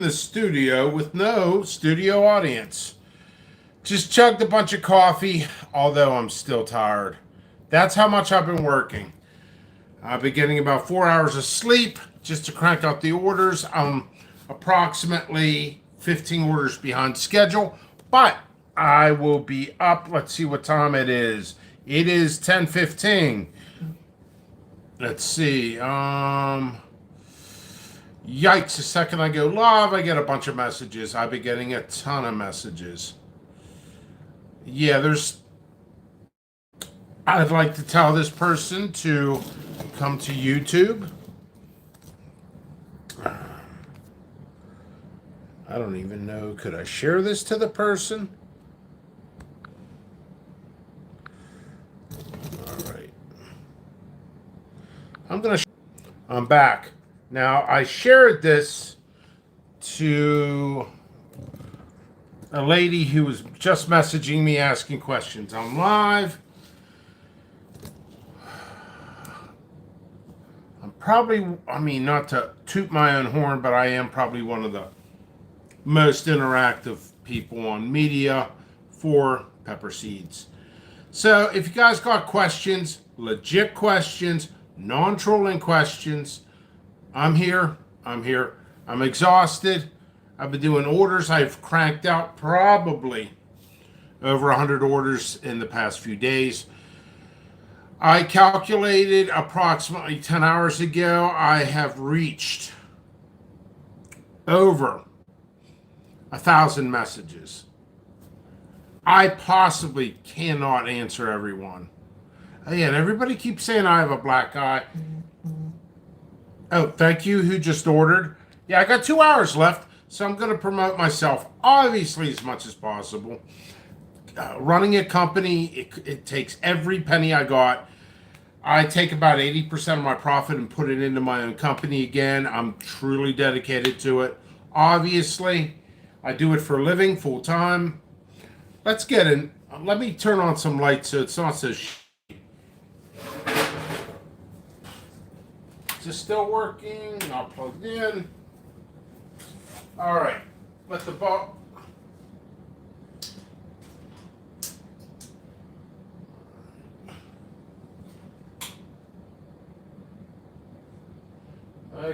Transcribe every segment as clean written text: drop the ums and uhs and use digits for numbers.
the studio with no studio audience. Just chugged a bunch of coffee, although I'm still tired. That's how much I've been working. I've been getting about 4 hours of sleep just to crank out the orders. I'm approximately 15 orders behind schedule, but I will be up. Let's see what time it is. It is 10:15. Let's see. Yikes, the second I go live, I get a bunch of messages. I've been getting a ton of messages. Yeah, I'd like to tell this person to come to YouTube. I don't even know. Could I share this to the person? All right. I'm back. Now, I shared this to a lady who was just messaging me asking questions. I'm live. I'm probably, not to toot my own horn, but I am probably one of the most interactive people on media for Pepper Seeds. So if you guys got questions, legit questions, non-trolling questions, I'm here. I'm exhausted. I've been doing orders. I've cranked out probably over 100 orders in the past few days. I calculated approximately 10 hours ago, I have reached over 1,000 messages. I possibly cannot answer everyone. Again, everybody keeps saying I have a black eye. Oh, thank you who just ordered. Yeah, I got 2 hours left, so I'm going to promote myself, obviously, as much as possible. Running a company, it takes every penny I got. I take about 80% of my profit and put it into my own company again. I'm truly dedicated to it. Obviously, I do it for a living, full time. Let's get in. Let me turn on some lights so it's not so Is this still working? Not plugged in. All right. Let the ball.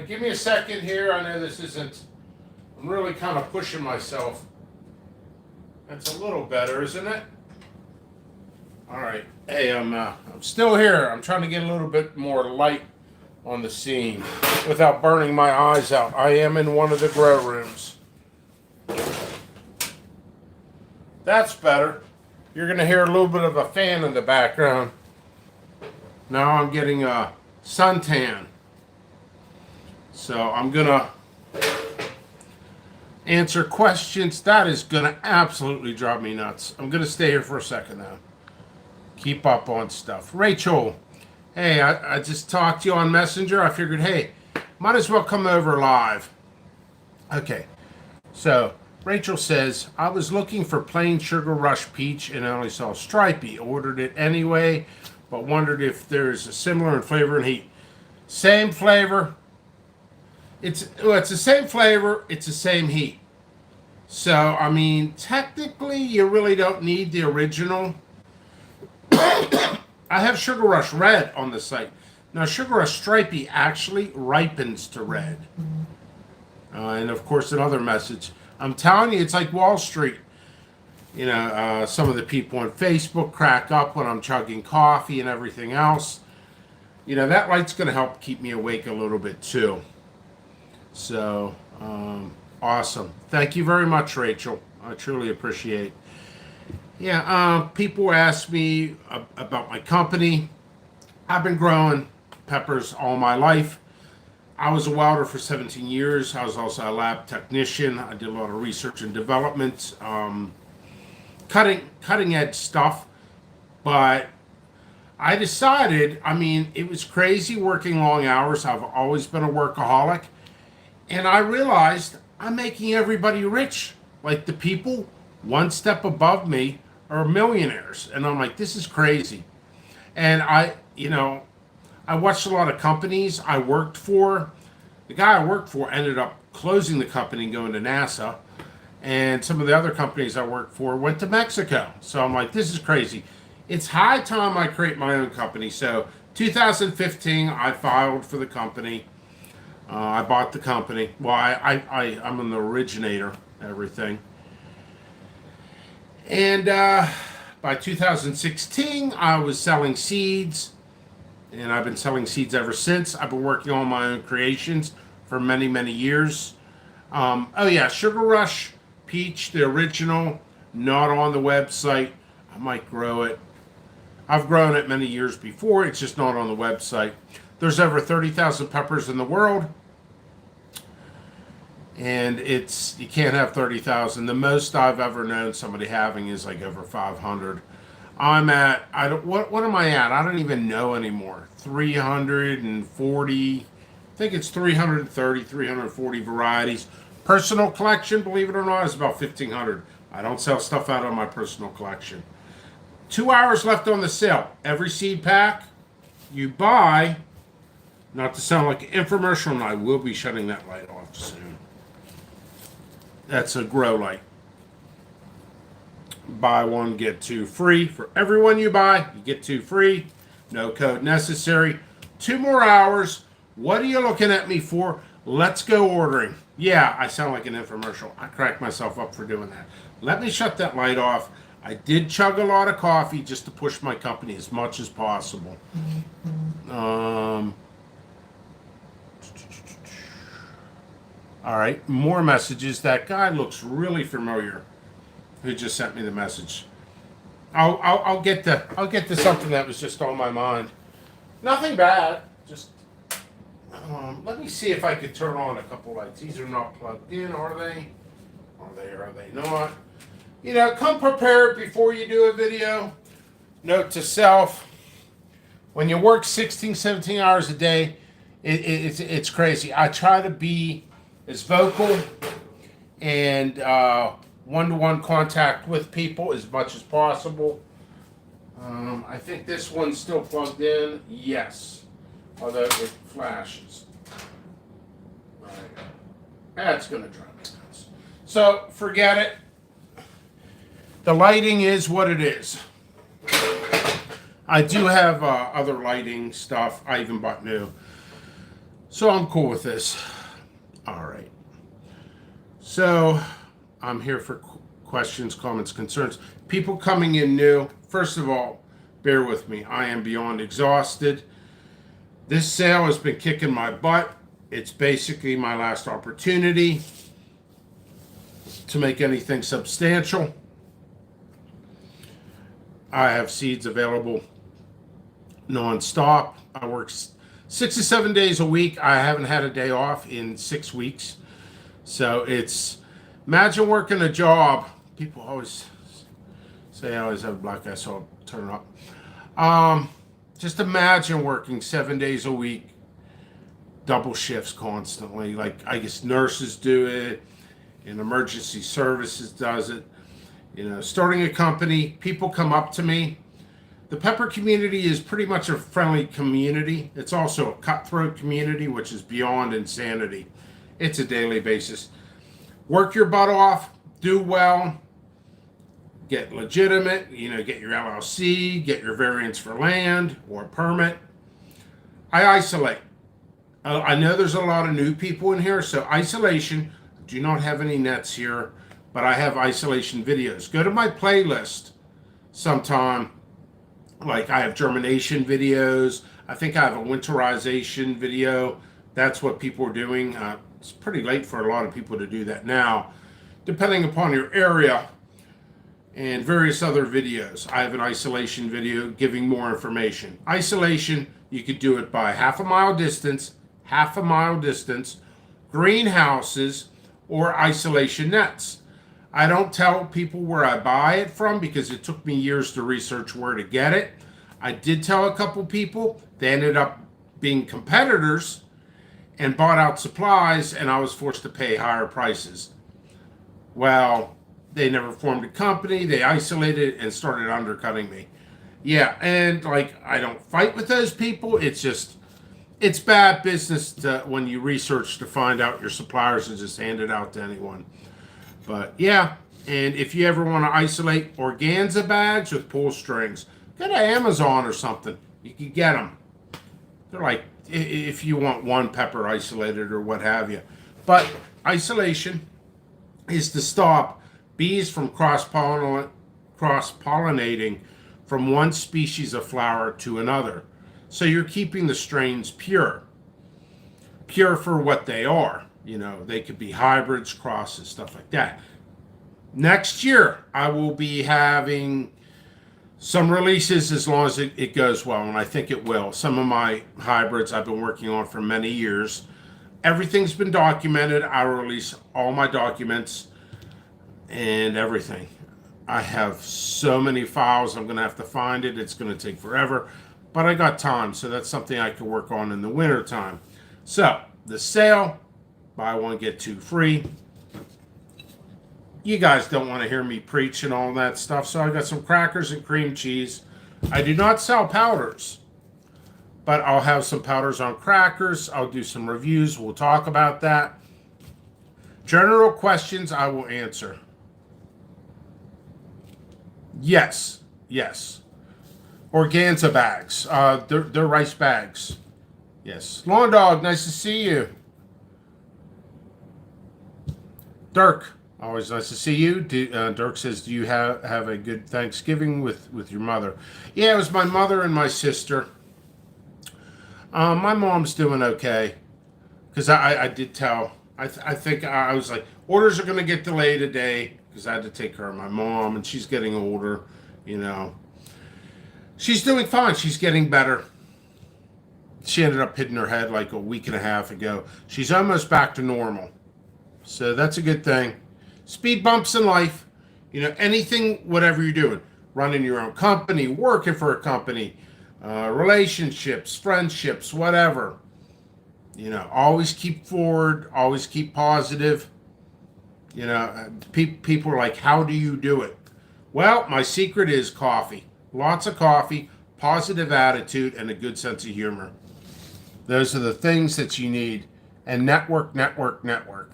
Give me a second here. I know this isn't. I'm really kind of pushing myself. That's a little better, isn't it? All right. Hey, I'm still here. I'm trying to get a little bit more light on the scene without burning my eyes out. I am in one of the grow rooms. That's better. You're going to hear a little bit of a fan in the background. Now I'm getting a suntan. So I'm going to answer questions. That is going to absolutely drive me nuts. I'm going to stay here for a second now. Keep up on stuff. Rachel. Hey, I just talked to you on Messenger. I figured, hey, might as well come over live. Okay, so Rachel says, I was looking for plain Sugar Rush Peach and I only saw Stripey. Ordered it anyway, but wondered if there's a similar in flavor and heat. Same flavor. It's the same flavor. It's the same heat. So, technically, you really don't need the original. I have Sugar Rush Red on the site. Now, Sugar Rush Stripey actually ripens to red. And, of course, another message. I'm telling you, it's like Wall Street. Some of the people on Facebook crack up when I'm chugging coffee and everything else. That light's going to help keep me awake a little bit, too. So, awesome. Thank you very much, Rachel. I truly appreciate it. Yeah, people ask me about my company. I've been growing peppers all my life. I was a welder for 17 years. I was also a lab technician. I did a lot of research and development, cutting edge stuff. But I decided, it was crazy working long hours. I've always been a workaholic. And I realized I'm making everybody rich. Like the people one step above me are millionaires. And I'm like, this is crazy. And I watched a lot of companies I worked for. The guy I worked for ended up closing the company and going to NASA. And some of the other companies I worked for went to Mexico. So I'm like, this is crazy. It's high time I create my own company. So 2015, I filed for the company. I bought the company. Well, I'm an originator, everything. And by 2016, I was selling seeds. And I've been selling seeds ever since. I've been working on my own creations for many, many years. Oh yeah, Sugar Rush Peach, the original, not on the website. I might grow it. I've grown it many years before. It's just not on the website. There's over 30,000 peppers in the world. And you can't have 30,000. The most I've ever known somebody having is like over 500. What am I at? I don't even know anymore. 340, I think it's 330, 340 varieties. Personal collection, believe it or not, is about 1,500. I don't sell stuff out of my personal collection. 2 hours left on the sale. Every seed pack you buy, not to sound like an infomercial, and I will be shutting that light off soon. That's a grow light. Buy one, get two free. For every one you buy, you get two free. No code necessary. 2 more hours. What are you looking at me for? Let's go ordering. Yeah, I sound like an infomercial. I crack myself up for doing that. Let me shut that light off. I did chug a lot of coffee just to push my company as much as possible. All right, more messages. That guy looks really familiar. Who just sent me the message? I'll get to something that was just on my mind. Nothing bad. Just let me see if I could turn on a couple lights. These are not plugged in, are they? Are they not? You know, come prepared before you do a video. Note to self: when you work 16, 17 hours a day, it's crazy. I try to be as vocal and one-to-one contact with people as much as possible. I think this one's still plugged in. Yes, although it flashes. All right. That's going to drive me nuts. So forget it. The lighting is what it is. I do have other lighting stuff. I even bought new. So I'm cool with this. All right. So I'm here for questions, comments, concerns. People coming in new. First of all, bear with me. I am beyond exhausted. This sale has been kicking my butt. It's basically my last opportunity to make anything substantial. I have seeds available non-stop. I work 6 to 7 days a week. I haven't had a day off in 6 weeks. So imagine working a job. People always say I always have a black eye, so I'll turn it up. Just imagine working 7 days a week, double shifts constantly. Like, I guess nurses do it, and emergency services does it. You know, starting a company, people come up to me. The pepper community is pretty much a friendly community. It's also a cutthroat community, which is beyond insanity. It's a daily basis. Work your butt off, do well, get legitimate, get your LLC, get your variance for land or permit. I isolate. I know there's a lot of new people in here, so isolation. Do not have any nets here, but I have isolation videos. Go to my playlist sometime. Like, I have germination videos. I think I have a winterization video. That's what people are doing. It's pretty late for a lot of people to do that now, depending upon your area, and various other videos. I have an isolation video giving more information. Isolation, you could do it by half a mile distance, greenhouses, or isolation nets. I don't tell people where I buy it from because it took me years to research where to get it. I did tell a couple people. They ended up being competitors and bought out supplies, and I was forced to pay higher prices. Well, they never formed a company. They isolated and started undercutting me. Yeah, and I don't fight with those people. It's just It's bad business when you research to find out your suppliers and just hand it out to anyone. But yeah, and if you ever want to isolate organza bags with pull strings, go to Amazon or something. You can get them. They're like, if you want one pepper isolated or what have you. But isolation is to stop bees from cross-pollinating from one species of flower to another. So you're keeping the strains pure. Pure for what they are. You know, they could be hybrids, crosses, stuff like that. Next year, I will be having some releases as long as it goes well, and I think it will. Some of my hybrids I've been working on for many years. Everything's been documented. I release all my documents and everything. I have so many files. I'm going to have to find it. It's going to take forever, but I got time, so that's something I can work on in the winter time. So the sale, buy one get two free. You guys don't want to hear me preach and all that stuff, so I got some crackers and cream cheese. I do not sell powders, but I'll have some powders on crackers. I'll do some reviews. We'll talk about that. General questions I will answer. Yes, yes. Organza bags. They're rice bags. Yes. Lawn Dog, nice to see you. Dirk, always nice to see you. Dirk says, do you have a good Thanksgiving with your mother? Yeah, it was my mother and my sister. My mom's doing okay. Because I did tell. I think I was like, orders are going to get delayed a day. Because I had to take care of my mom. And she's getting older, you know. She's doing fine. She's getting better. She ended up hitting her head like a week and a half ago. She's almost back to normal. So that's a good thing. Speed bumps in life. You know, anything, whatever you're doing. Running your own company, working for a company, relationships, friendships, whatever. You know, always keep forward. Always keep positive. You know, people are like, how do you do it? Well, my secret is coffee. Lots of coffee, positive attitude, and a good sense of humor. Those are the things that you need. And network.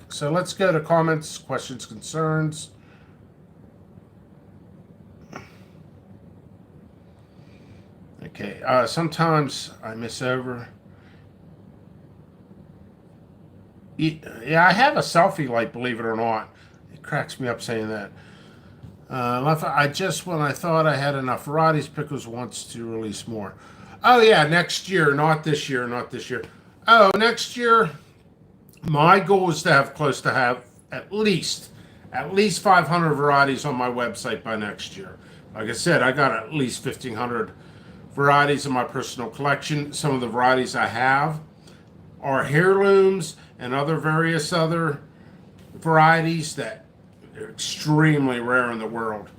So let's go to comments, questions, concerns. Okay, sometimes I miss over. Yeah, I have a selfie light, believe it or not. It cracks me up saying that. When I thought I had enough varieties, Pickles wants to release more. Oh yeah, next year, not this year. Oh, next year, my goal is to have at least 500 varieties on my website by next year. Like I said, I got at least 1,500 varieties in my personal collection. Some of the varieties I have are heirlooms and various other varieties that are extremely rare in the world.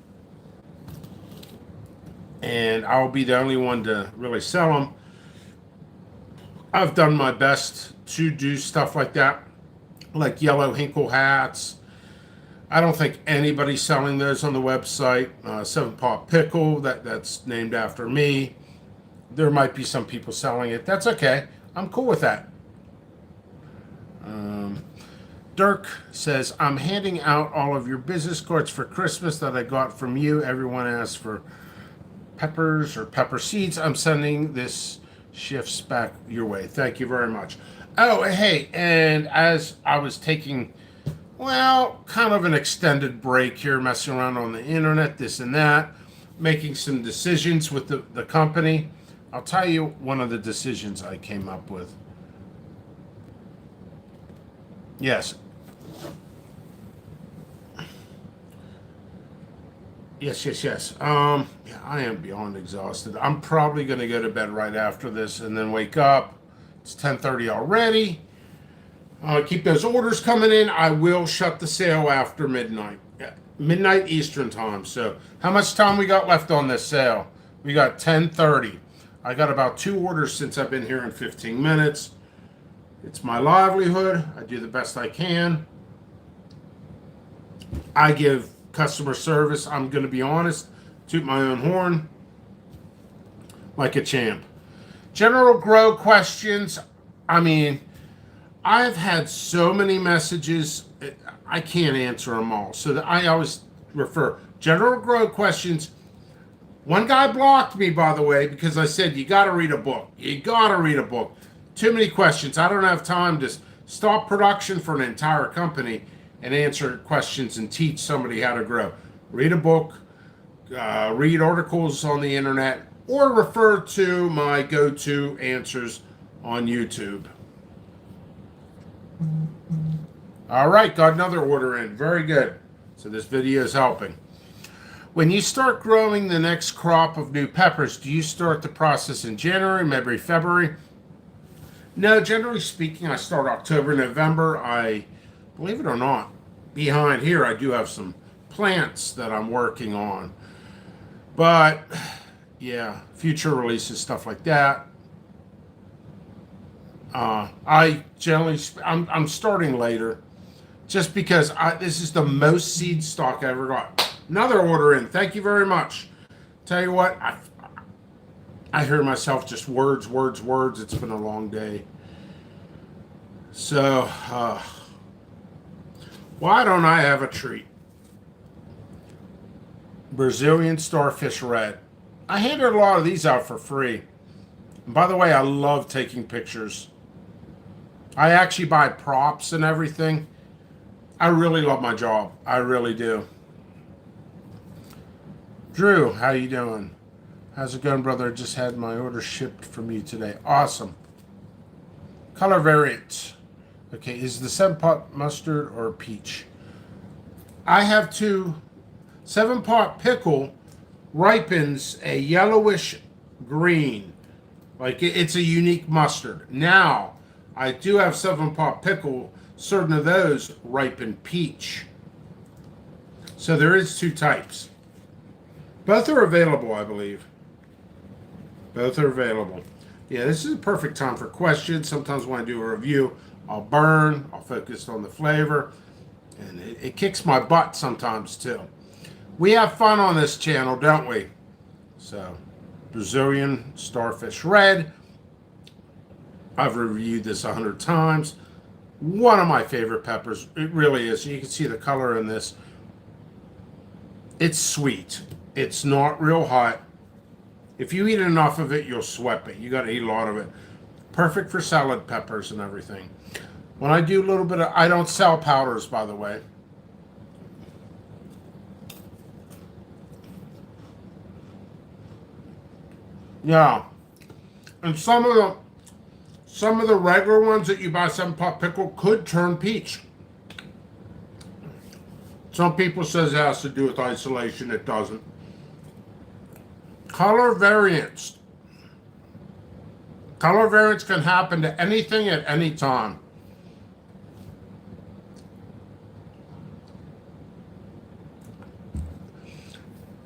And I'll be the only one to really sell them. I've done my best to do stuff like that, like yellow Hinkle hats. I don't think anybody's selling those on the website. Seven Pot Pickle, that's named after me. There might be some people selling it. That's okay. I'm cool with that. Dirk says, I'm handing out all of your business cards for Christmas that I got from you. Everyone asked for peppers or pepper seeds. I'm sending this shifts back your way. Thank you very much. Oh, hey, and as I was taking, kind of an extended break here, messing around on the internet, this and that, making some decisions with the company, I'll tell you one of the decisions I came up with. Yes. Yes. Yeah, I am beyond exhausted. I'm probably going to go to bed right after this and then wake up. It's 10:30 already. Keep those orders coming in. I will shut the sale after midnight. Midnight Eastern time. So how much time we got left on this sale? We got 10:30. I got about 2 orders since I've been here in 15 minutes. It's my livelihood. I do the best I can. I give customer service, I'm going to be honest, toot my own horn like a champ. General grow questions, I mean, I've had so many messages, I can't answer them all. So that I always refer general grow questions. One guy blocked me, by the way, because I said, you got to read a book. You got to read a book. Too many questions. I don't have time to stop production for an entire company and answer questions and teach somebody how to grow. Read a book, read articles on the internet, or refer to my go-to answers on YouTube. All right, got another order in. Very good. So this video is helping. When you start growing the next crop of new peppers, do you start the process in January, maybe February? No, generally speaking, I start October, November. I, believe it or not, behind here I do have some plants that I'm working on. But, yeah, future releases, stuff like that. I'm starting later just because this is the most seed stock I ever got. Another order in. Thank you very much. Tell you what, I hear myself just words. It's been a long day. So, why don't I have a treat? Brazilian Starfish Red. I handed a lot of these out for free. And by the way, I love taking pictures. I actually buy props and everything. I really love my job. I really do. Drew, how you doing? How's it going, brother? I just had my order shipped from you today. Awesome. Color variant. Okay, is the 7-pot mustard or peach? I have two. 7-pot pickle ripens a yellowish green. Like it's a unique mustard. Now, I do have 7-pot pickle. Certain of those ripen peach. So there is two types. Both are available, I believe. Both are available. Yeah, this is a perfect time for questions. Sometimes when I do a review, I'll burn, I'll focus on the flavor, and it kicks my butt sometimes too. We have fun on this channel, don't we? So, Brazilian Starfish Red. I've reviewed this 100 times. One of my favorite peppers. It really is. You can see the color in this. It's sweet. It's not real hot. If you eat enough of it, you'll sweat it. You got to eat a lot of it. Perfect for salad peppers and everything. When I do a little bit of, I don't sell powders, by the way. Yeah. And some of the regular ones that you buy 7-pot pickle could turn peach. Some people says it has to do with isolation. It doesn't. Color variants. Color variants can happen to anything at any time.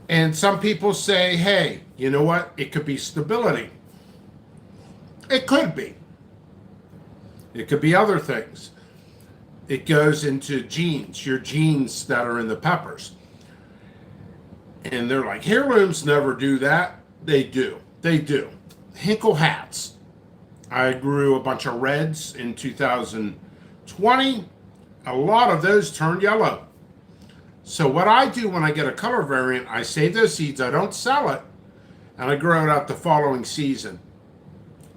And some people say, hey, you know what? It could be stability. It could be. It could be other things. It goes into genes, your genes that are in the peppers. And they're like, heirlooms never do that. They do. They do. Hinkle hats. I grew a bunch of reds in 2020. A lot of those turned yellow. So what I do when I get a color variant, I save those seeds. I don't sell it. And I grow it out the following season.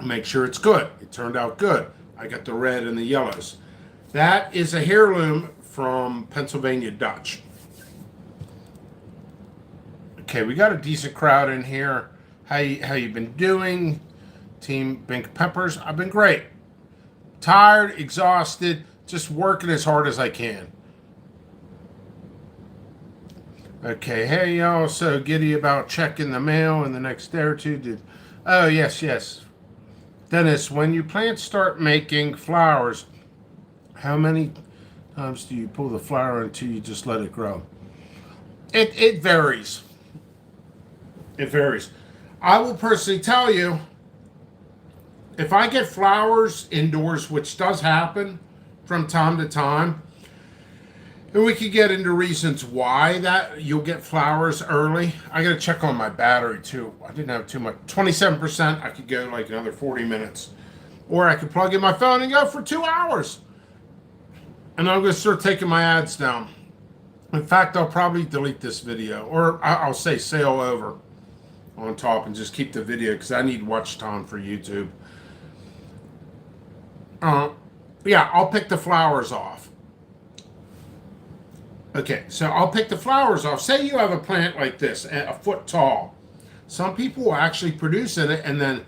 Make sure it's good. It turned out good. I got the red and the yellows. That is a heirloom from Pennsylvania Dutch. Okay, we got a decent crowd in here. How you been doing? Team Bink Peppers. I've been great. Tired, exhausted, just working as hard as I can. Okay, hey y'all, so giddy about checking the mail in the next day or two. Oh, yes. Dennis, when your plants start making flowers, how many times do you pull the flower until you just let it grow? It varies. It varies. I will personally tell you, if I get flowers indoors, which does happen from time to time, and we could get into reasons why that you'll get flowers early. I got to check on my battery too. I didn't have too much. 27%. I could go like another 40 minutes. Or I could plug in my phone and go for 2 hours. And I'm going to start taking my ads down. In fact, I'll probably delete this video. Or I'll say sail over on top and just keep the video because I need watch time for YouTube. Yeah, I'll pick the flowers off. Okay, so I'll pick the flowers off. Say you have a plant like this, a foot tall. Some people will actually produce in it, and then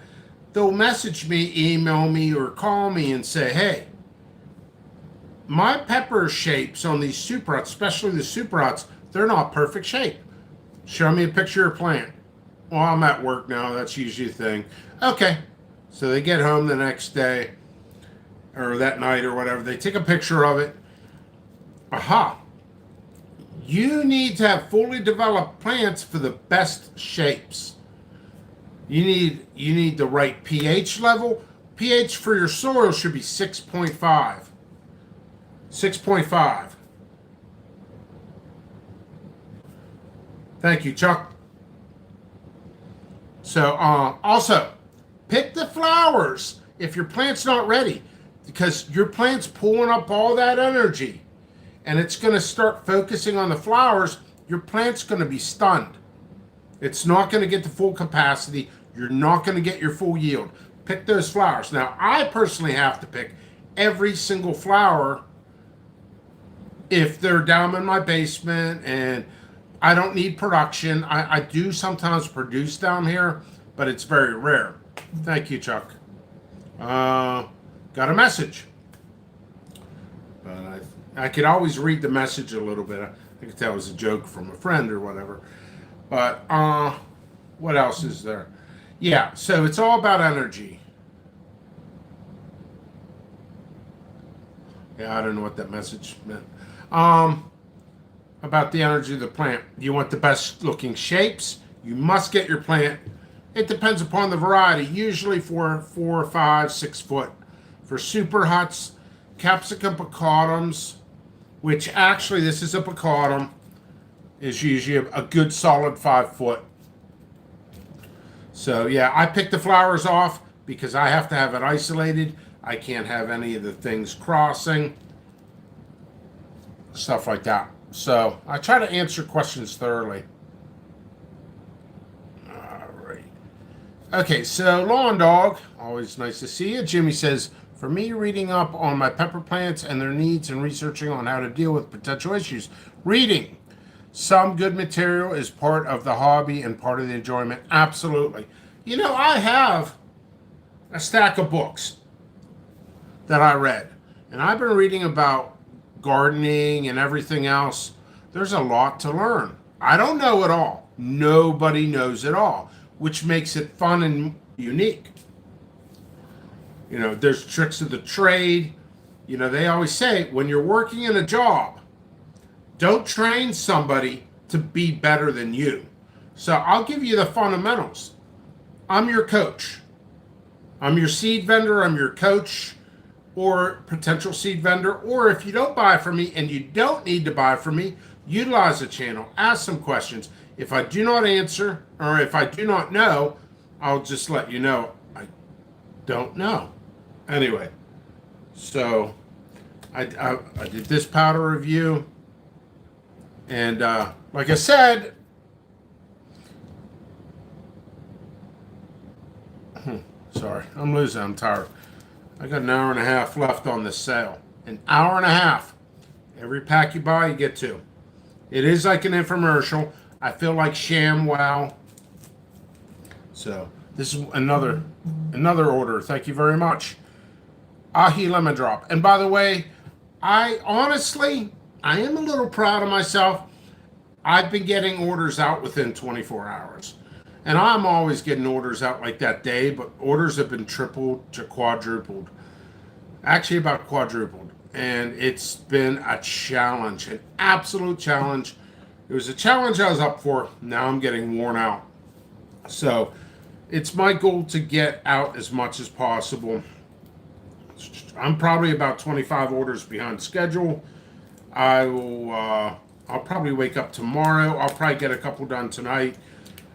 they'll message me, email me, or call me and say, hey, my pepper shapes on these super hots, especially the super hots, they're not perfect shape. Show me a picture of your plant. Well, I'm at work now. That's usually a thing. Okay. So they get home the next day or that night or whatever. They take a picture of it. Aha. You need to have fully developed plants for the best shapes. You need the right pH level. pH for your soil should be 6.5. 6.5. Thank you, Chuck. So, also, pick the flowers if your plant's not ready, because your plant's pulling up all that energy and it's going to start focusing on the flowers. Your plant's going to be stunned. It's not going to get to full capacity. You're not going to get your full yield. Pick those flowers. Now, I personally have to pick every single flower if they're down in my basement and I don't need production. I do sometimes produce down here, but it's very rare. Thank you, Chuck. Got a message. But I could always read the message a little bit. I could tell it was a joke from a friend or whatever. But what else is there? Yeah, so it's all about energy. Yeah, I don't know what that message meant. About the energy of the plant. You want the best looking shapes. You must get your plant. It depends upon the variety. Usually for 4, 5, 6 foot. For super huts, capsicum pecatums, which actually this is a pecatum, is usually a good solid 5 foot. So yeah, I pick the flowers off because I have to have it isolated. I can't have any of the things crossing. Stuff like that. So I try to answer questions thoroughly. All right. Okay, so Lawn Dog, always nice to see you. Jimmy says, for me, reading up on my pepper plants and their needs and researching on how to deal with potential issues. Reading some good material is part of the hobby and part of the enjoyment. Absolutely. You know, I have a stack of books that I read, and I've been reading about gardening and everything else. There's a lot to learn. I don't know it all. Nobody knows it all, which makes it fun and unique. You know, there's tricks of the trade. You know, they always say when you're working in a job, don't train somebody to be better than you. So I'll give you the fundamentals. I'm your coach. I'm your seed vendor. I'm your coach or potential seed vendor. Or if you don't buy from me and you don't need to buy from me, utilize the channel. Ask some questions. If I do not answer or if I do not know, I'll just let you know I don't know. Anyway, so I did this powder review. And like I said, sorry, I'm losing. I'm tired. I got an hour and a half left on this sale. An hour and a half. Every pack you buy, you get 2. It is like an infomercial. I feel like ShamWow. So this is another order. Thank you very much. Ahi Lemon Drop. And by the way, I am a little proud of myself. I've been getting orders out within 24 hours. And I'm always getting orders out like that day, but orders have been tripled to quadrupled. Actually, about quadrupled. And it's been a challenge, an absolute challenge. It was a challenge I was up for. Now I'm getting worn out. So it's my goal to get out as much as possible. I'm probably about 25 orders behind schedule. I'll probably wake up tomorrow. I'll probably get a couple done tonight.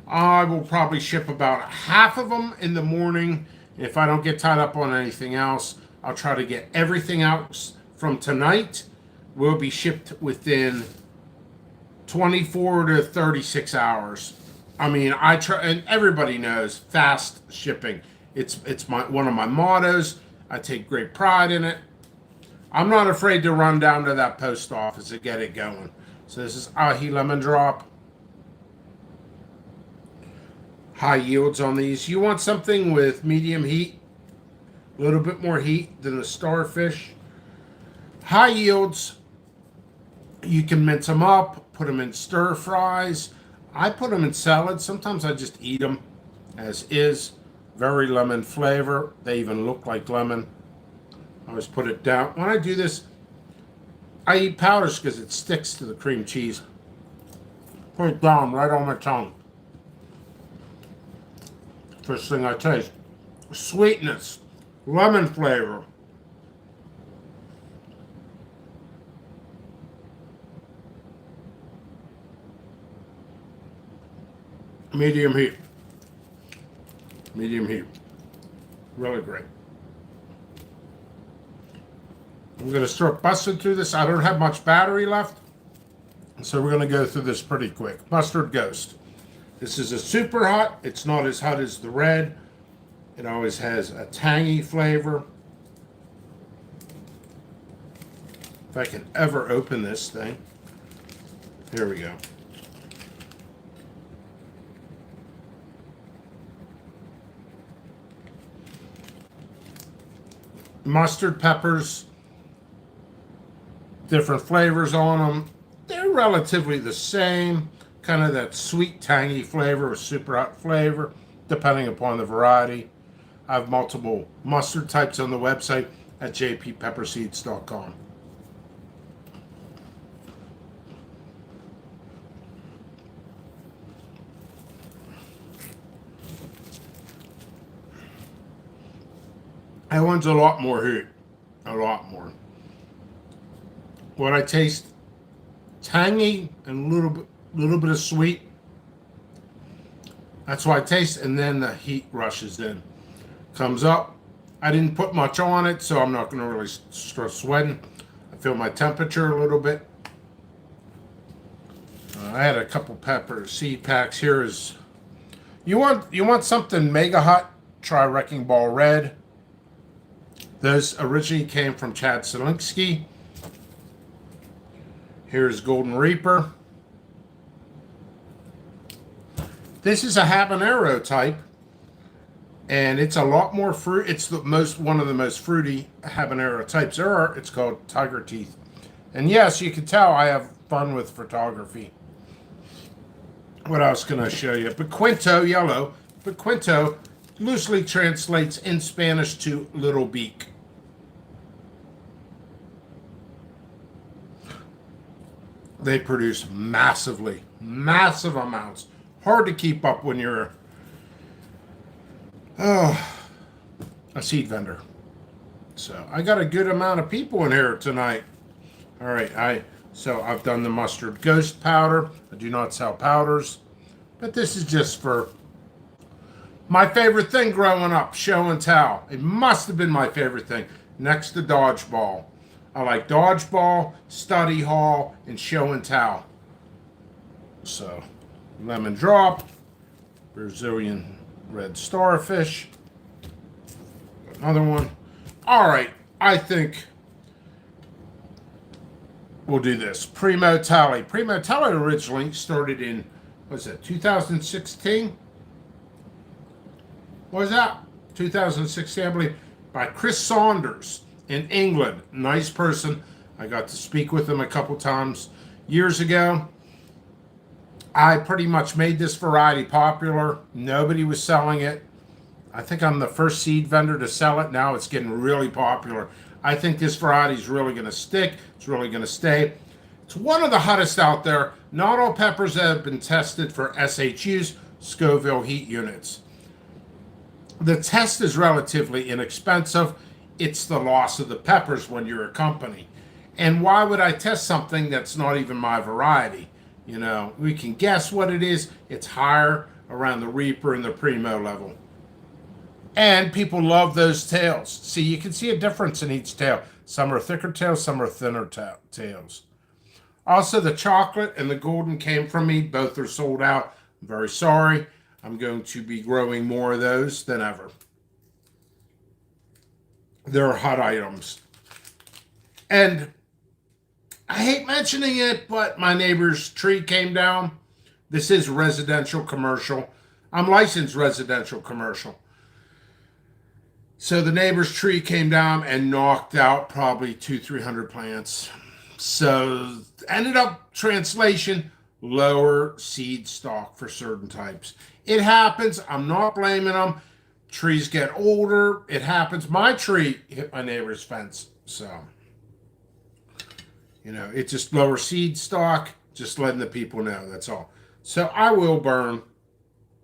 I will probably ship about half of them in the morning If I don't get tied up on anything else, I'll try to get everything out from tonight. Will be shipped within 24 to 36 hours. I mean, I try, and everybody knows fast shipping. It's one of my mottos. I take great pride in it. I'm not afraid to run down to that post office to get it going. So this is Ahi Lemon Drop. High yields on these. You want something with medium heat, a little bit more heat than the Starfish. High yields, you can mince them up, put them in stir fries. I put them in salads. Sometimes I just eat them as is. Very lemon flavor. They even look like lemon. I always put it down. When I do this, I eat powders because it sticks to the cream cheese. Put it down right on my tongue. First thing I taste. Sweetness. Lemon flavor. Medium heat. Medium heat. Really great. I'm going to start busting through this. I don't have much battery left, so we're going to go through this pretty quick. Mustard Ghost. This is a super hot. It's not as hot as the red. It always has a tangy flavor. If I can ever open this thing. Here we go. Mustard peppers, different flavors on them. They're relatively the same, kind of that sweet, tangy flavor or super hot flavor, depending upon the variety. I have multiple mustard types on the website at jppepperseeds.com. That one's a lot more heat. A lot more. What I taste, tangy and a little bit of sweet. That's what I taste, and then the heat rushes in. Comes up. I didn't put much on it, so I'm not going to really start sweating. I feel my temperature a little bit. I had a couple pepper seed packs. Here is, you want something mega hot? Try Wrecking Ball Red. Those originally came from Chad Selinsky. Here's Golden Reaper. This is a habanero type, and it's a lot more fruit. It's one of the most fruity habanero types there are. It's called Tiger Teeth. And yes, you can tell I have fun with photography. What else can I show you? Pequinto yellow. Pequinto loosely translates in Spanish to little beak. They produce massive amounts. Hard to keep up when you're a seed vendor. So I got a good amount of people in here tonight. All right, so I've done the Mustard Ghost powder. I do not sell powders, but this is just for my favorite thing growing up, show and tell. It must have been my favorite thing, next to dodgeball. I like dodgeball, study hall, and show and tell. So, lemon drop, Brazilian red starfish, another one. All right, I think we'll do this. Primo Tally. Primo Tally originally started in, what's that, 2016? What was that? 2016, I believe, by Chris Saunders in England. Nice person. I got to speak with him a couple times years ago. I pretty much made this variety popular. Nobody was selling it. I think I'm the first seed vendor to sell it. Now it's getting really popular. I think this variety is really going to stick. It's really going to stay. It's one of the hottest out there. Not all peppers have been tested for SHUs, Scoville heat units. The test is relatively inexpensive. It's the loss of the peppers when you're a company. And why would I test something that's not even my variety? You know, we can guess what it is. It's higher around the Reaper and the Primo level. And people love those tails. See, you can see a difference in each tail. Some are thicker tails, some are thinner tails. Also, the chocolate and the golden came from me. Both are sold out. I'm very sorry. I'm going to be growing more of those than ever. They're hot items. And I hate mentioning it, but my neighbor's tree came down. This is residential commercial. I'm licensed residential commercial. So the neighbor's tree came down and knocked out probably 200-300 plants. So ended up translation, lower seed stock for certain types. It happens. I'm not blaming them. Trees get older. It happens. My tree hit my neighbor's fence. So, it's just lower seed stock. Just letting the people know. That's all. So I will burn.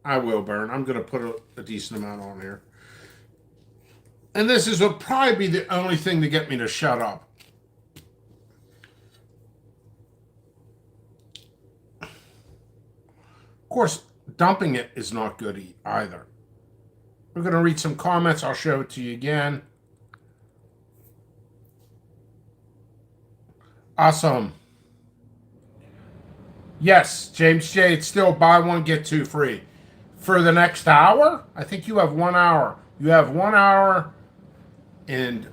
I'm going to put a decent amount on here. And this will probably be the only thing to get me to shut up. Of course, dumping it is not good either. We're going to read some comments. I'll show it to you again. Awesome. Yes, James J. It's still buy one, get two free. For the next hour? I think you have 1 hour. You have 1 hour and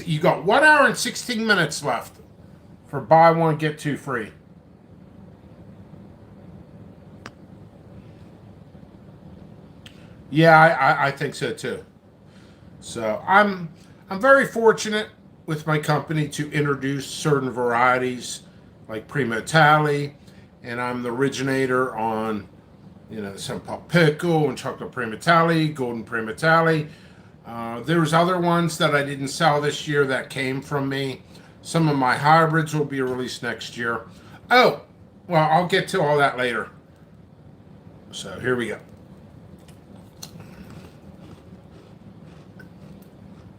you got 1 hour and 16 minutes left for buy one, get two free. Yeah, I think so too. So I'm very fortunate with my company to introduce certain varieties like Primo Tally, and I'm the originator on some pop pickle and chocolate Primo Tally, golden Primo Tally. There's other ones that I didn't sell this year that came from me. Some of my hybrids will be released next year. Oh, well, I'll get to all that later. So here we go.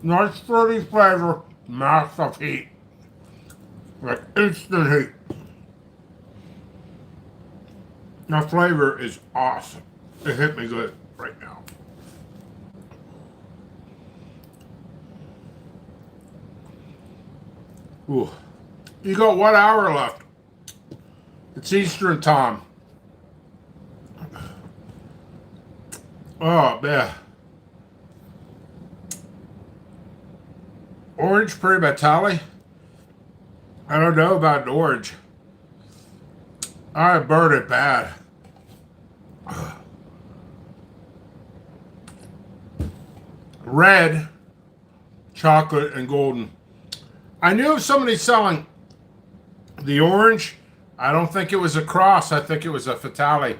Nice fruity flavor, mass of heat. Like instant heat. That flavor is awesome. It hit me good right now. Ooh. You got 1 hour left. It's Eastern time. Oh, man. Orange Primo Tally? I don't know about an orange. I burned it bad. Red, chocolate, and golden. I knew of somebody selling the orange. I don't think it was a cross. I think it was a fatale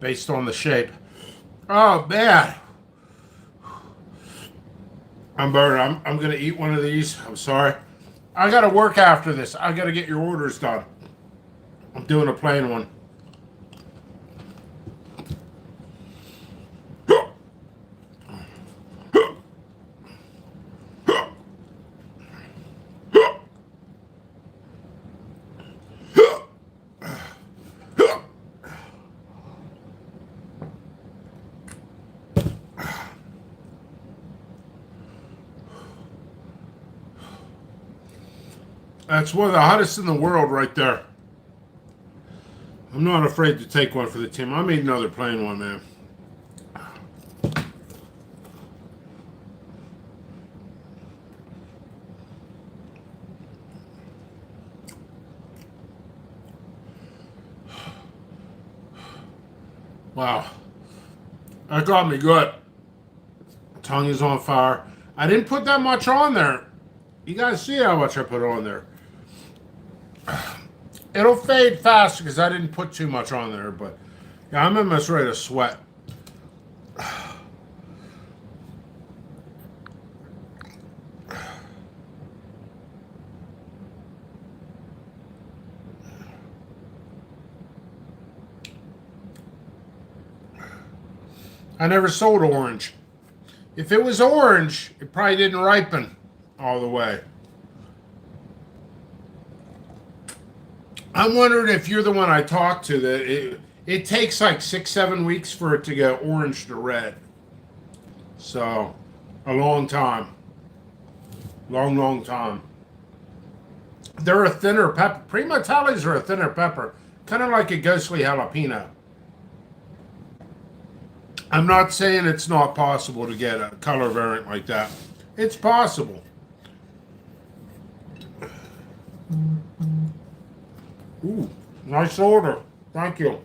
based on the shape. Oh, man. I'm burning. I'm going to eat one of these. I'm sorry. I got to work after this. I got to get your orders done. I'm doing a plain one. That's one of the hottest in the world right there. I'm not afraid to take one for the team. I made another plain one, man. Wow. That got me good. Tongue is on fire. I didn't put that much on there. You guys see how much I put on there. It'll fade faster because I didn't put too much on there, but yeah, I'm almost ready to sweat. I never sold orange. If it was orange, it probably didn't ripen all the way. I'm wondering if you're the one I talked to that it takes like 6-7 weeks for it to go orange to red. So, a long time. Long, long time. They're a thinner pepper. Prima Talis are a thinner pepper. Kind of like a ghostly jalapeno. I'm not saying it's not possible to get a color variant like that. It's possible. Ooh, nice order. Thank you.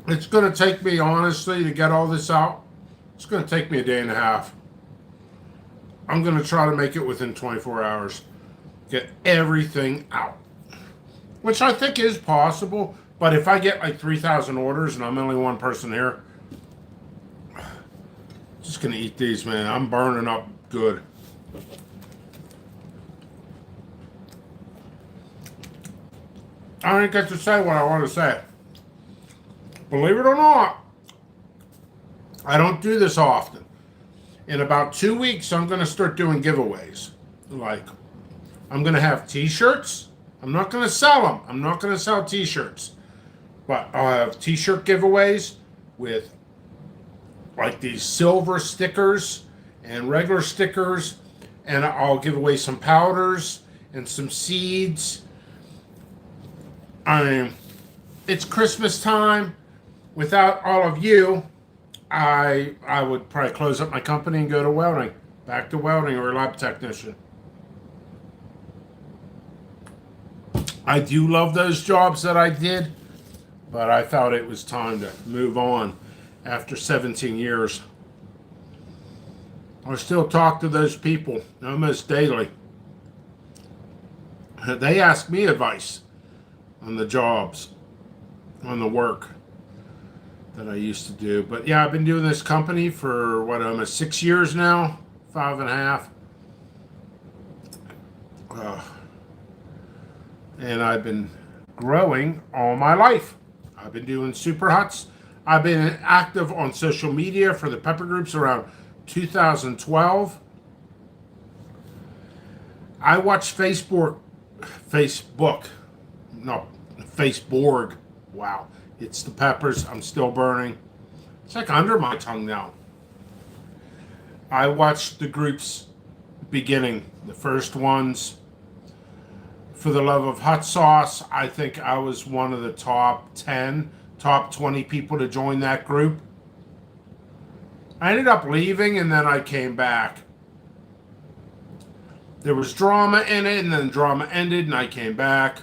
It's going to take me, honestly, to get all this out. It's going to take me a day and a half. I'm going to try to make it within 24 hours. Get everything out. Which I think is possible. But if I get like 3,000 orders and I'm only one person here, just going to eat these, man. I'm burning up good. I didn't get to say what I want to say. Believe it or not, I don't do this often. In about 2 weeks, I'm going to start doing giveaways. Like, I'm going to have t-shirts. I'm not going to sell them. I'm not going to sell t-shirts. But I'll have t-shirt giveaways with like these silver stickers and regular stickers. And I'll give away some powders and some seeds. I mean, it's Christmas time. Without all of you, I would probably close up my company and go to welding. Back to welding or a lab technician. I do love those jobs that I did, but I thought it was time to move on after 17 years. I still talk to those people almost daily. They ask me advice on the jobs, on the work that I used to do. But yeah, I've been doing this company for almost 6 years now, 5.5. And I've been growing all my life. I've been doing super huts. I've been active on social media for the pepper groups around 2012. I watch Facebook, no, Facebook. Wow, it's the peppers. I'm still burning. It's like under my tongue now. I watched the groups beginning, the first ones. For the love of hot sauce, I think I was one of the top 10, top 20 people to join that group. I ended up leaving and then I came back. There was drama in it and then drama ended and I came back.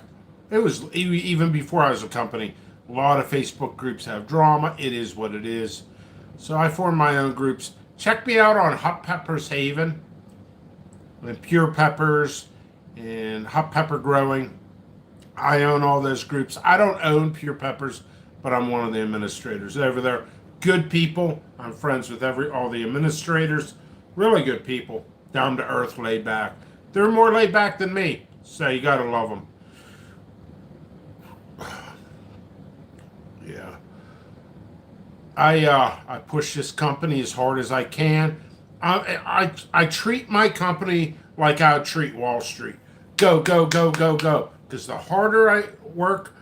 It was even before I was a company. A lot of Facebook groups have drama. It is what it is. So I formed my own groups. Check me out on Hot Peppers Haven and Pure Peppers and hot pepper growing. I own all those groups. I don't own Pure Peppers, but I'm one of the administrators over there. Good people. I'm friends with all the administrators. Really good people. Down to earth, laid back. They're more laid back than me, so you gotta love them. Yeah. I push this company as hard as I can. I treat my company like I would treat Wall Street. Go, go, go, go, go. Because the harder I work,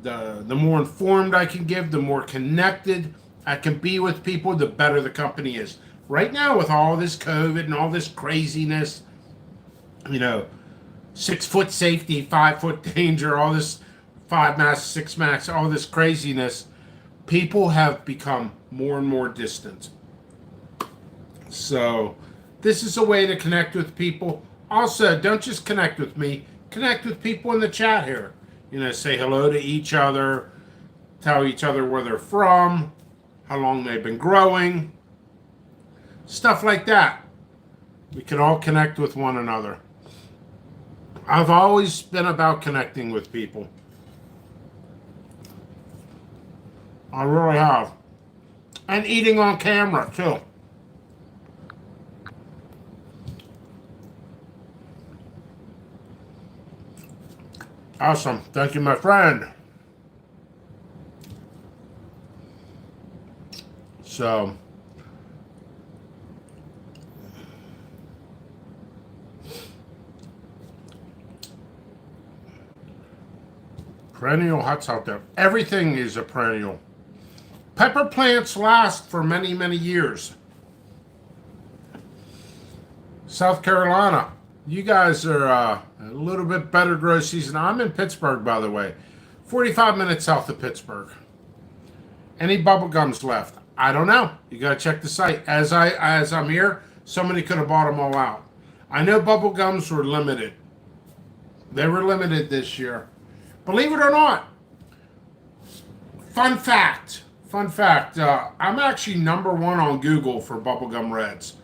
the more informed I can give, the more connected I can be with people, the better the company is. Right now, with all this COVID and all this craziness, 6-foot safety, 5-foot danger, all this 5 max, 6 max, all this craziness, people have become more and more distant. So, this is a way to connect with people. Also, don't just connect with me. Connect with people in the chat here. Say hello to each other. Tell each other where they're from. How long they've been growing. Stuff like that. We can all connect with one another. I've always been about connecting with people. I really have. And eating on camera, too. Awesome. Thank you, my friend. So, Perennial huts out there. Everything is a perennial. Pepper plants last for many, many years. South Carolina, you guys are a little bit better grow season. I'm in Pittsburgh, by the way, 45 minutes south of Pittsburgh. Any bubble gums left? I don't know. You gotta check the site. As I'm here, somebody could have bought them all out. I know bubble gums were limited. They were limited this year. Believe it or not. Fun fact. I'm actually #1 on Google for bubblegum reds.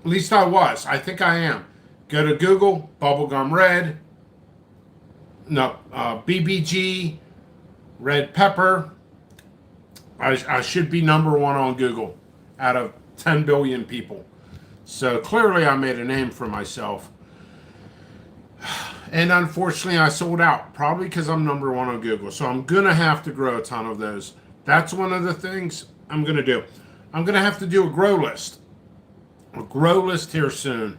At least I was. I think I am. Go to Google, bubblegum red. No, BBG, red pepper. I should be #1 on Google out of 10 billion people. So clearly I made a name for myself. And unfortunately I sold out. Probably because I'm #1 on Google. So I'm going to have to grow a ton of those. That's one of the things I'm going to do. I'm going to have to do a grow list. A grow list here soon.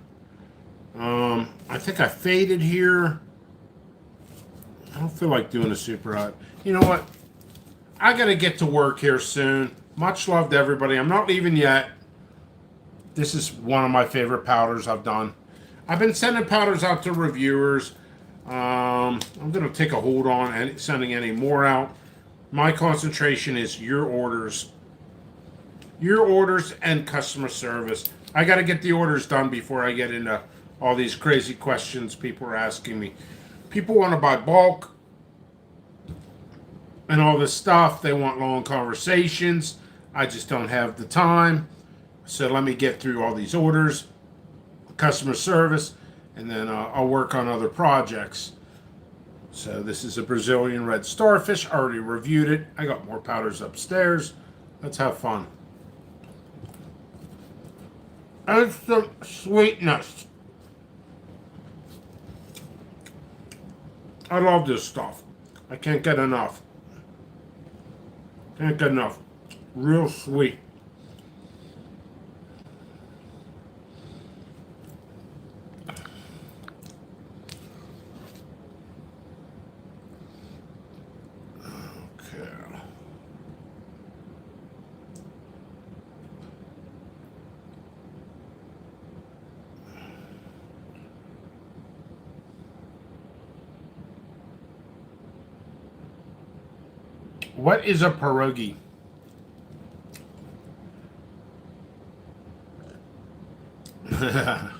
I think I faded here. I don't feel like doing a super hot. You know what? I got to get to work here soon. Much love to everybody. I'm not leaving yet. This is one of my favorite powders I've done. I've been sending powders out to reviewers. I'm going to take a hold on sending any more out. My concentration is your orders. Your orders and customer service. I got to get the orders done before I get into all these crazy questions people are asking me. People want to buy bulk and all this stuff. They want long conversations. I just don't have the time. So let me get through all these orders, customer service, and then I'll work on other projects. So this is a Brazilian red starfish. I already reviewed it. I got more powders upstairs. Let's have fun. Instant sweetness. I love this stuff. I can't get enough. Can't get enough. Real sweet. What is a pierogi? That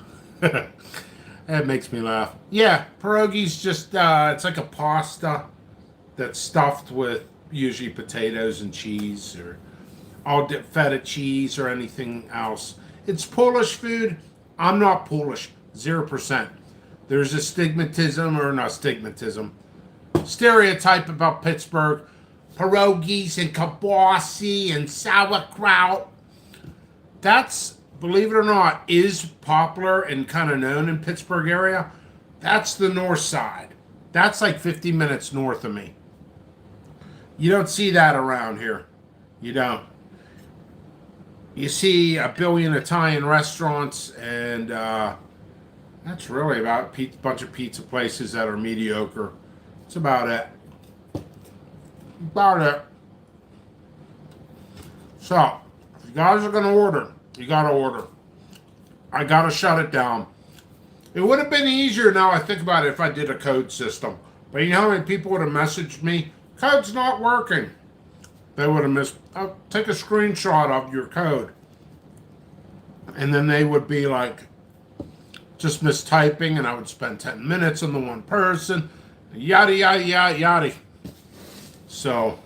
makes me laugh. Yeah, pierogi's just, it's like a pasta that's stuffed with usually potatoes and cheese or all feta cheese or anything else. It's Polish food. I'm not Polish, 0%. There's a stereotype about Pittsburgh. Pierogies and kibasi and sauerkraut. That's, believe it or not, is popular and kind of known in Pittsburgh area. That's the north side. That's like 50 minutes north of me. You don't see that around here. You don't. You see a billion Italian restaurants, and that's really about a bunch of pizza places that are mediocre. That's about it. About it. So, if you guys are going to order, you got to order. I got to shut it down. It would have been easier now I think about it if I did a code system. But you know how many people would have messaged me? Code's not working. They would have take a screenshot of your code. And then they would be like, just mistyping, and I would spend 10 minutes on the one person. Yada, yada, yada, yada. So,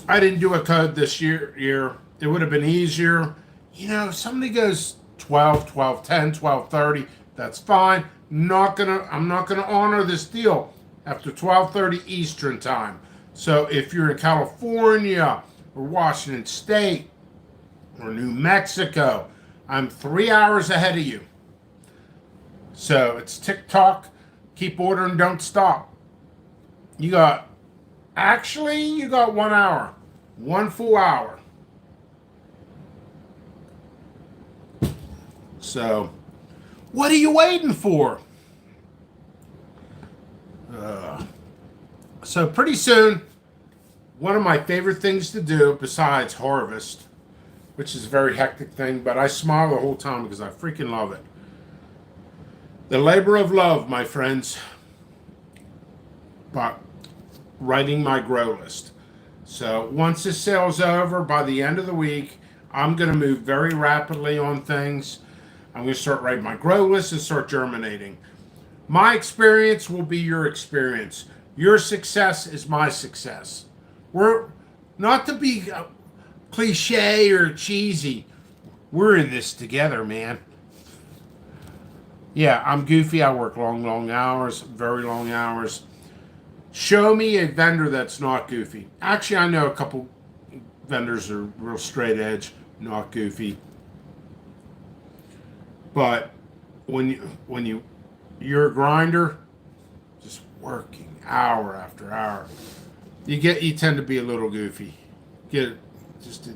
I didn't do a code this year. It would have been easier. You know, if somebody goes 12, 12:10, 12:30, that's fine. I'm not gonna honor this deal after 12:30 Eastern time. So if you're in California or Washington State or New Mexico, I'm 3 hours ahead of you. So it's TikTok. Keep ordering, don't stop. You got 1 hour. 1 full hour. So, what are you waiting for? So pretty soon, one of my favorite things to do besides harvest, which is a very hectic thing, but I smile the whole time because I freaking love it. The labor of love, my friends, but writing my grow list. So once this sale's over, by the end of the week, I'm going to move very rapidly on things. I'm going to start writing my grow list and start germinating. My experience will be your experience. Your success is my success. We're not to be cliche or cheesy. We're in this together, man. Yeah, I'm goofy. I work long hours, very long hours. Show me a vendor that's not goofy. Actually, I know a couple vendors are real straight edge, not goofy. But you're a grinder, just working hour after hour, you tend to be a little goofy. It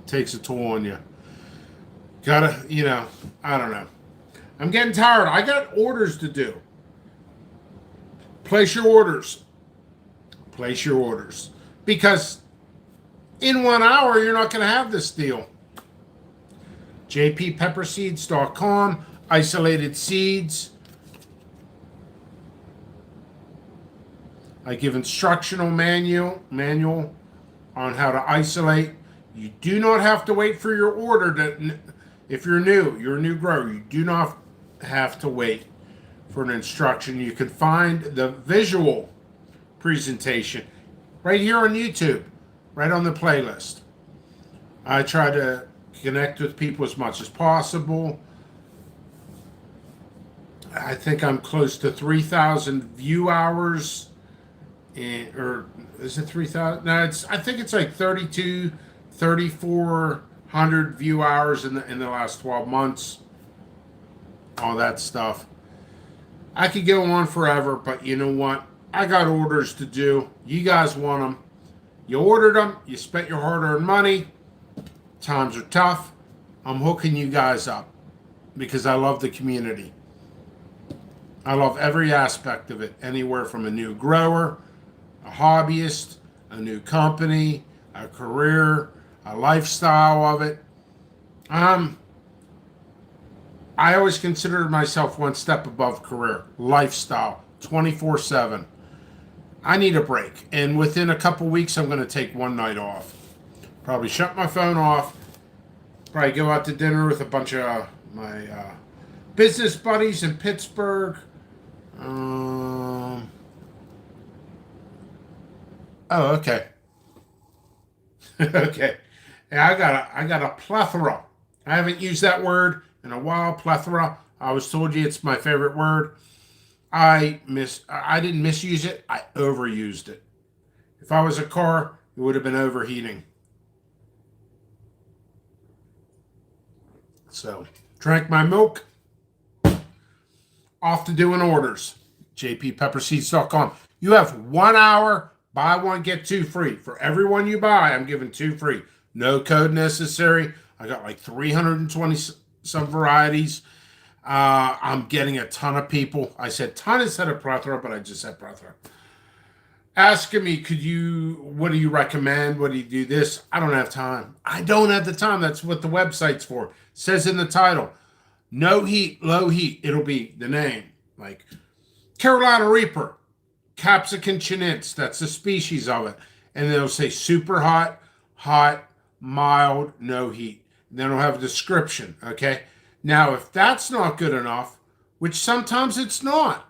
takes a toll on you. Gotta, I don't know. I'm getting tired. I got orders to do. Place your orders. Place your orders. Because in 1 hour, you're not going to have this deal. jppepperseeds.com. Isolated seeds. I give instructional manual on how to isolate. You do not have to wait for your order. If you're a new grower, you do not have to wait for an instruction. You can find the visual presentation right here on YouTube, right on the playlist. I try to connect with people as much as possible. I think I'm close to 3,000 view hours, or is it 3,000? No, I think it's like 3,400 view hours in the last 12 months. All that stuff. I could go on forever, but you know what? I got orders to do. You guys want them. You ordered them. You spent your hard-earned money. Times are tough. I'm hooking you guys up because I love the community. I love every aspect of it. Anywhere from a new grower, a hobbyist, a new company, a career, a lifestyle of it. I always considered myself one step above career, lifestyle, 24/7. I need a break, and within a couple weeks, I'm going to take one night off. Probably shut my phone off. Probably go out to dinner with a bunch of my business buddies in Pittsburgh. Oh, okay. Okay. Yeah, I got a plethora. I haven't used that word in a while. Plethora. I was told you it's my favorite word. I didn't misuse it. I overused it. If I was a car, it would have been overheating. So, drank my milk. Off to doing orders. jppepperseeds.com. You have 1 hour. Buy one, get two free. For every one you buy, I'm giving two free. No code necessary. I got like 320 some varieties. I'm getting a ton of people. I said ton instead of plethora, but I just said plethora. Asking me, what do you recommend? What do you do this? I don't have time. I don't have the time. That's what the website's for. It says in the title, no heat, low heat. It'll be the name. Like Carolina Reaper, Capsicum chinense. That's the species of it. And then it'll say super hot, hot, mild, no heat. And then it'll have a description, okay? Now, if that's not good enough, which sometimes it's not,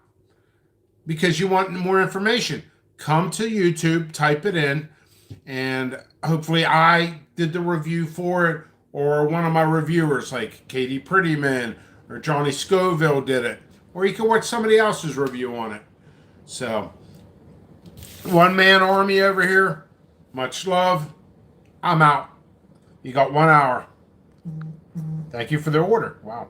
because you want more information, come to YouTube, type it in, and hopefully I did the review for it, or one of my reviewers like Katie Prettyman or Johnny Scoville did it, or you can watch somebody else's review on it. So, one-man army over here. Much love. I'm out. You got 1 hour. Thank you for the order. Wow.